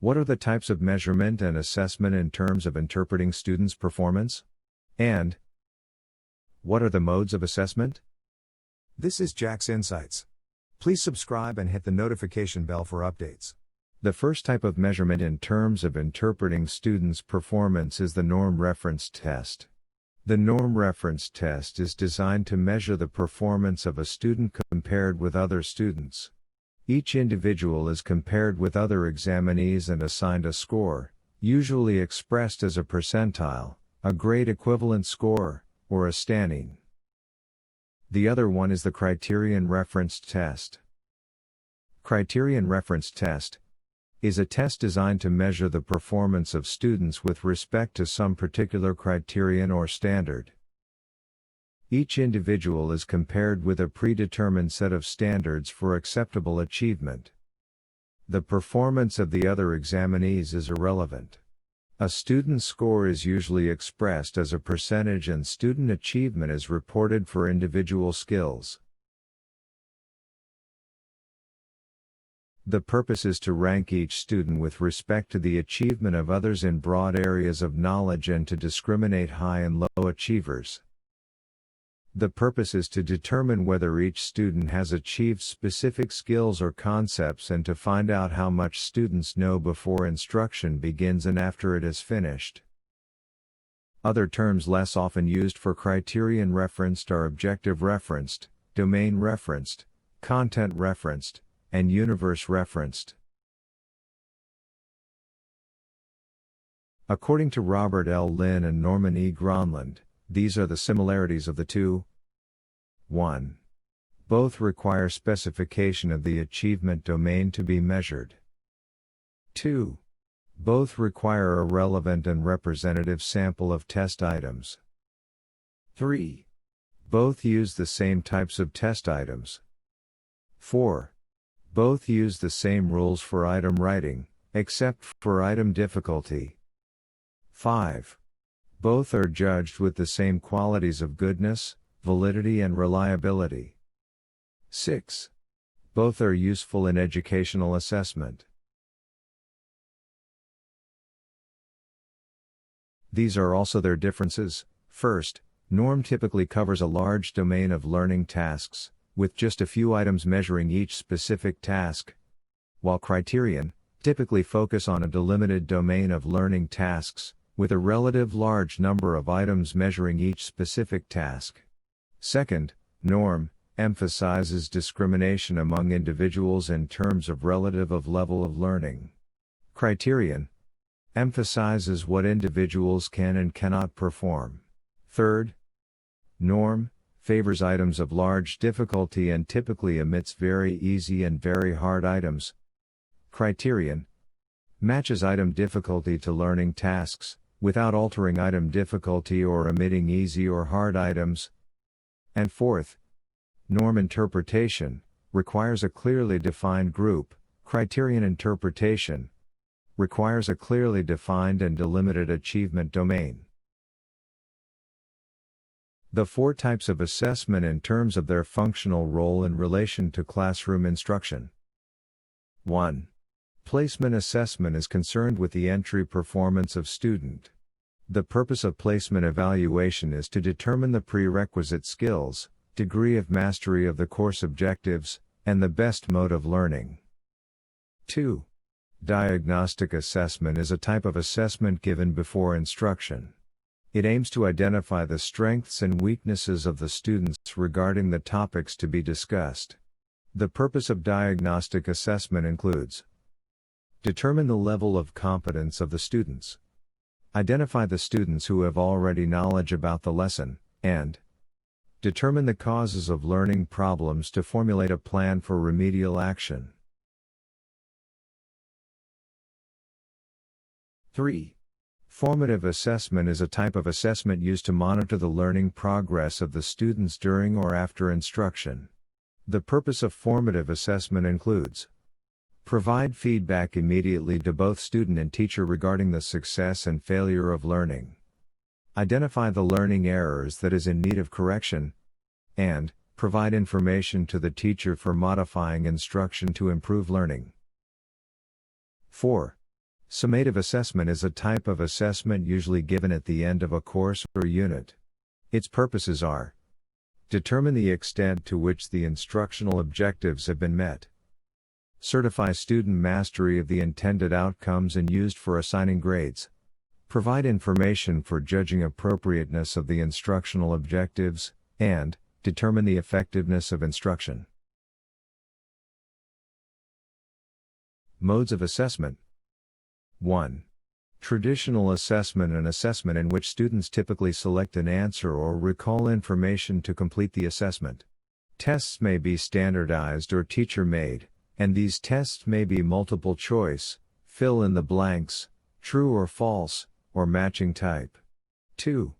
What are the types of measurement and assessment in terms of interpreting students' performance? And what are the modes of assessment? This is Jack's Insights. Please subscribe and hit the notification bell for updates. The first type of measurement in terms of interpreting students' performance is the norm-referenced test. The norm-referenced test is designed to measure the performance of a student compared with other students. Each individual is compared with other examinees and assigned a score, usually expressed as a percentile, a grade equivalent score, or a stanine. The other one is the Criterion-Referenced Test. Criterion-Referenced Test is a test designed to measure the performance of students with respect to some particular criterion or standard. Each individual is compared with a predetermined set of standards for acceptable achievement. The performance of the other examinees is irrelevant. A student's score is usually expressed as a percentage and student achievement is reported for individual skills. The purpose is to rank each student with respect to the achievement of others in broad areas of knowledge and to discriminate high and low achievers. The purpose is to determine whether each student has achieved specific skills or concepts and to find out how much students know before instruction begins and after it is finished. Other terms less often used for criterion referenced are objective referenced, domain referenced, content referenced, and universe referenced. According to Robert L. Lynn and Norman E. Gronlund, these are the similarities of the two. 1. Both require specification of the achievement domain to be measured. 2. Both require a relevant and representative sample of test items. 3. Both use the same types of test items. 4. Both use the same rules for item writing, except for item difficulty. 5. Both are judged with the same qualities of goodness, validity and reliability. 6. Both are useful in educational assessment. These are also their differences. First, norm typically covers a large domain of learning tasks, with just a few items measuring each specific task, while criterion typically focus on a delimited domain of learning tasks, with a relative large number of items measuring each specific task. Second, norm emphasizes discrimination among individuals in terms of relative level of learning. Criterion emphasizes what individuals can and cannot perform. Third, norm favors items of large difficulty and typically omits very easy and very hard items. Criterion matches item difficulty to learning tasks, without altering item difficulty or omitting easy or hard items. And fourth, norm interpretation requires a clearly defined group. Criterion interpretation requires a clearly defined and delimited achievement domain. The four types of assessment in terms of their functional role in relation to classroom instruction. 1. Placement assessment is concerned with the entry performance of student. The purpose of placement evaluation is to determine the prerequisite skills, degree of mastery of the course objectives, and the best mode of learning. 2. Diagnostic assessment is a type of assessment given before instruction. It aims to identify the strengths and weaknesses of the students regarding the topics to be discussed. The purpose of diagnostic assessment includes: determine the level of competence of the students, identify the students who have already knowledge about the lesson, and determine the causes of learning problems to formulate a plan for remedial action. 3. Formative assessment is a type of assessment used to monitor the learning progress of the students during or after instruction. The purpose of formative assessment includes: provide feedback immediately to both student and teacher regarding the success and failure of learning, identify the learning errors that is in need of correction, and provide information to the teacher for modifying instruction to improve learning. 4. Summative assessment is a type of assessment usually given at the end of a course or unit. Its purposes are: determine the extent to which the instructional objectives have been met, certify student mastery of the intended outcomes and used for assigning grades, provide information for judging appropriateness of the instructional objectives, and determine the effectiveness of instruction. Modes of assessment. 1. Traditional assessment: an assessment in which students typically select an answer or recall information to complete the assessment. Tests may be standardized or teacher-made, and these tests may be multiple choice, fill in the blanks, true or false, or matching type. 2.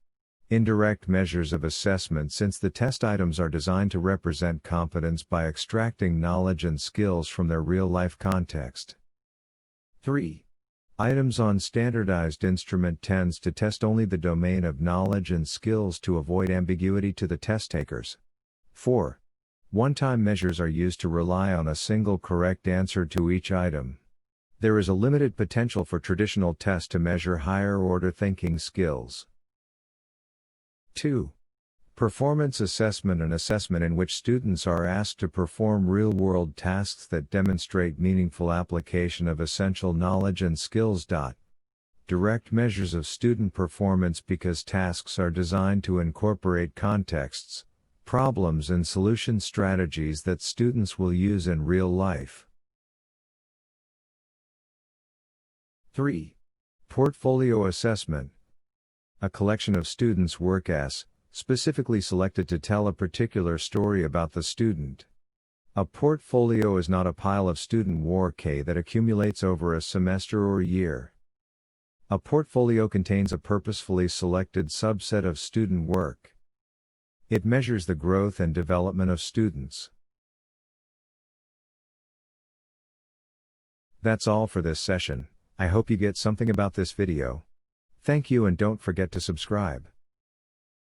Indirect measures of assessment: since the test items are designed to represent competence by extracting knowledge and skills from their real-life context. 3. Items on standardized instrument tends to test only the domain of knowledge and skills to avoid ambiguity to the test takers. 4. One-time measures are used to rely on a single correct answer to each item. There is a limited potential for traditional tests to measure higher-order thinking skills. 2. Performance assessment: an assessment in which students are asked to perform real-world tasks that demonstrate meaningful application of essential knowledge and skills. Direct measures of student performance because tasks are designed to incorporate contexts, problems and solution strategies that students will use in real life. 3. Portfolio assessment: a collection of students' work specifically selected to tell a particular story about the student. A portfolio is not a pile of student work that accumulates over a semester or year. A portfolio contains a purposefully selected subset of student work. It measures the growth and development of students. That's all for this session. I hope you get something about this video. Thank you and don't forget to subscribe.